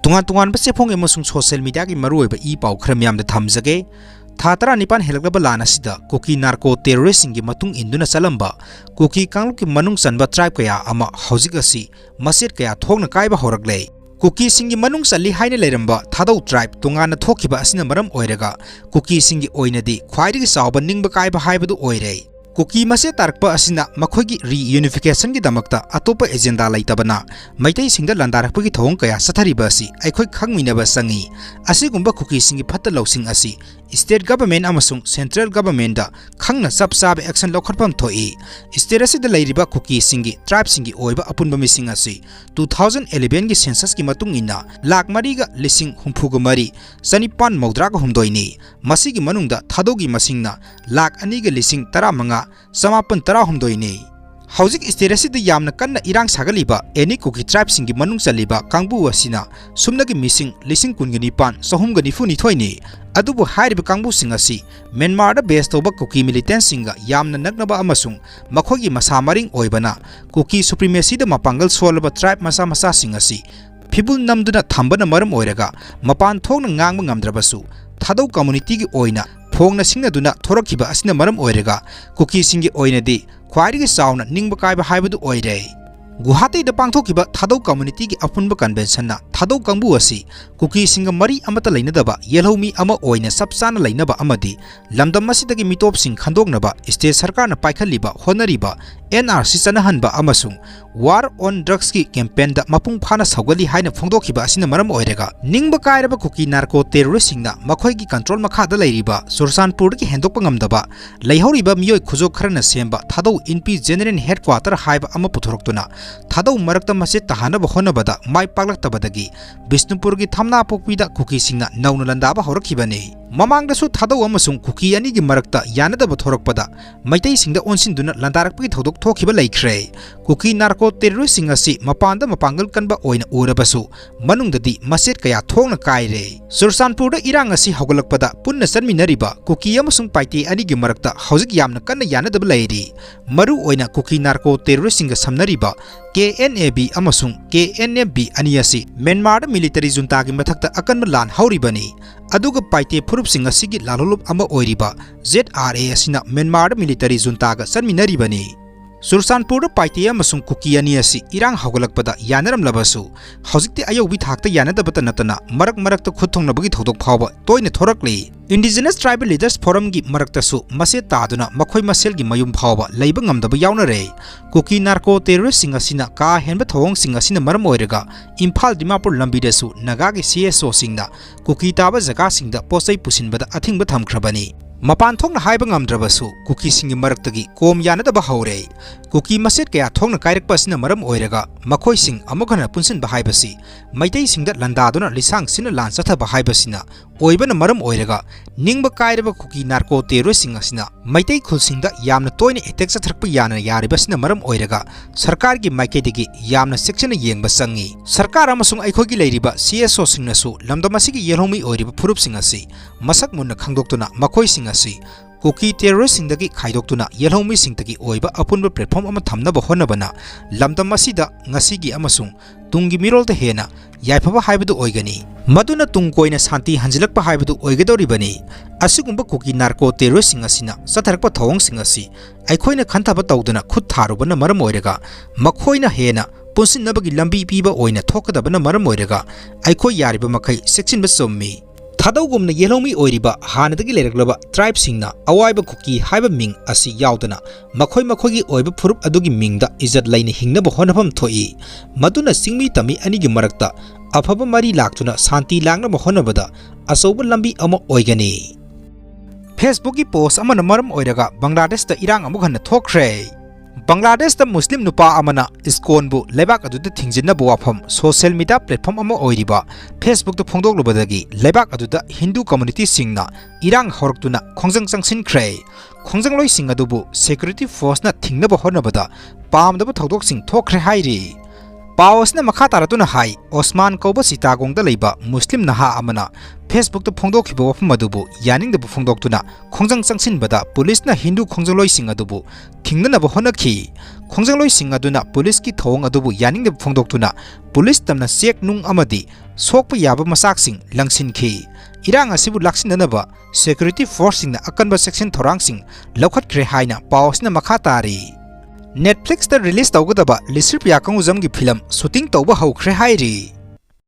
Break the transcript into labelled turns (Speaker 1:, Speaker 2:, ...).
Speaker 1: tungan pasepong emasung social media ki maruoiba I pau khara myamda thamjage tha 19 helakba lana sida Kuki narco terrorist singi matung induna salamba Kuki kangluki manung sanba tribe kaya ama hojik asi masjid kaya thokna kaiba horaklei Kuki singi manung sali haina leiramba thadau tribe tungana thokiba asina maram oiraga Kuki singi oinadi khwairi sawba ningba kaiba haibadu oirei Kuki Machet tarakpa asina makhoigi reunification gi damakta atopa agenda laitabana maitai singda landarakpa gi thong kaya sathariba asi aikhoi khangminaba sangi asigumba Kuki singi phatta lawsing asi state government amasung central government da khangna sab sab action lokharpam thoi state asida leiriba Kuki singi tribe singi oiba apunba mising asi 2011 gi census gi matung ina lakh mari ga lising humpuga mari sanipan maudra ga humdoini masigi manungda thadogi masingna lakh ani ga lising 15 समापन 13 ने हौजिक state असिदा यामना कन्ना इरांग सागलिबा any cookie tribe सिंगी मनुंग चलिबा कांगबु असिना सुमनगी missing लिसिंग कुनगनि पान सहुमगनि फुनि थोइनि अदुबु हाइरिबा कांगबु सिंग असि Myanmar दा base तोबा cookie militant सिंगा यामना नगनबा अमसुंग मखोगी मसा मरिंग ओइबना कुकी सुप्रीमेसी दा मपांगल सोलबा ट्राइब मसा मसा सिंग असि फिबुल नमदुना थंबना मरम ओइरगा मपान थोंगना ngang ngamdrabasu thadau community gi oina phongna singna duna thorakhiba asina maram oirega Kuki singi oinadi khwairi gi sauna ningba kaiba haibadu oire Guwahati da pangthokiba thadau community gi apunba convention na thadau kangbu asi Kuki singa mari amata leinadaba yelhomi ama oina sapsana leinaba amadi lamdam masidagi mitop sing khandoknaba state sarkar na paikhaliba honariba NRC chanahanba amasung war on drugs ki campaign da mapung phana saugali haina phongdokhiba asina maram oirega ningba kairaba Kuki narco terrorist singna makhoi gi control makha da leiriba Sursanpur ki hendokpa ngamdaba leihoriba miyoi khujok kharana semba thadau NP general headquarter haiba ama puthoroktuna thadau marakta Machet tahana bahonabada mai paklaktabadagi Bisnupur gi thamna pokpida Kuki singna nauna landaba horakhibani mamangdasu thadau amasung Kuki ani gi marakta yanadaba thorakpada maitai singda onsinduna landarakpagi thodok thokiba laikhre Kuki narco terrorist singa si mapanda mapangal kanba oina urabasu manungdadi Machet kaya thongna kaire Sursanpur da irang asi hogolakpada punna sanminariba Kuki amasung paiti ani gi marakta hojik yamna kanna yanadaba lairi maru oina Kuki narco terrorist singa samnariba KNAB amasung KNFB ani asi Myanmar military junta gi mathakta akanba lan hauribani aduga paite Furup singa sigi lalolup ama oiriba ZRA asina Myanmar military junta ga sanminaribani Sursanpur paite amasung Kuki ani asi irang hogolakpada yanaram labasu hojikti ayobi thakta yanadabata natana marakta khuthongnabagi thodok phawba toina thorakli Indigenous Tribal Leaders Forum gi maraktasu Machet taduna makhoi masel gi mayum phawba leiba ngamdaba yaunare Kuki narco terrorist singa sina ka henba thong singa sina maram oirega Imphal Dimapur lambi desu naga gi CSO singna Kuki taba jaga singda posai pusinbada athingba thamkhrabani Mapan thongna haiba ngamdrabasu Kuki singi maraktagi kom yanadaba haure Kuki Machet kaya thongna kairakpa sina maram oirega makhoi sing amukhana punsinba haibasi maitai singda landaduna lisang sina lan sathaba haibasina oibana maram oirega ningba kairaba Kuki narco terrorist singa sina maitai khulsingda yamna toina attack sathrakpa yana yaribasina maram oirega sarkar gi maiketigi yamna section yengba sangi sarkar amasung aikhogi leiriba CSO singnasu lamdamasigi yelhomi oiriba Furup singa si masak munna khangdoktuna makhoi singa si Kuki terrorist singdagi khaidoktuna yelhomi singtagi oiba apunba platform ama thamnaba honabana lamdam asida ngasigi amasung tungi mirolda hena yaifaba haibadu oigani maduna tungkoina santi hanjilakpa haibadu oigadoribani asigumba Kuki narco terrorist singa sina satharakpa thawong singa si aikhoina khanthaba tawduna khut tharubana maram oirega makhoina hena punsinnabagi lambi piba oina thokadabana maram oirega aikhoi yariba makhai sectionba sommi Thadogumna yelhomi oiriba hanadagi leiraklaba tribe singna awaiba Kuki haiba ming asi yaudana makhoi makhoigi oiba Furup adugi mingda izat laina hingnaba honafam thoi maduna singmi tami anigi marakta afaba mari laktuna santi langnaba honabada asoba lambi ama oigani Facebook gi post amana maram oiraga Bangladesh da irang amukhanna thokre Bangladesh da Muslim nupa amana iskonbu lebak aduda thingjinnabu wafam social media platform ama oiriba Facebook da phongdoklubadagi lebak aduda Hindu community singna irang horaktuna khongjang changsinkhre khongjang loi sing adubu security force na thingnaba honabada pamdaba thodok sing thokre hairi पावसना मखा तारतुना high Osman कौब सितागोंगदा लेबा मुस्लिम नहा अमना Facebook तो फोंदोखिबा वफम अदुबु यानिंगदबु फोंदोक्तुना खोंजंग चंगसिनबदा पुलिसना Hindu खोंजंगलोइसिंग अदुबु थिंगनबु होनखि खोंजंगलोइसिंग अदुना police की थौंग अदुबु यानिंगदबु फोंदोक्तुना police तमना check नुंग अमदि सोकप याबा मसाकसिंग लंगसिनखि इरांग असिबु लाक्सिननबा security फोर्ससिंगना अकनबा section थौरांगसिंग लौखटख्रे हाइना पावसना मखा तारी Netflix ता release तौगदबा Licypriya Kangujam की film shooting तौबा हौखरे हाइरी।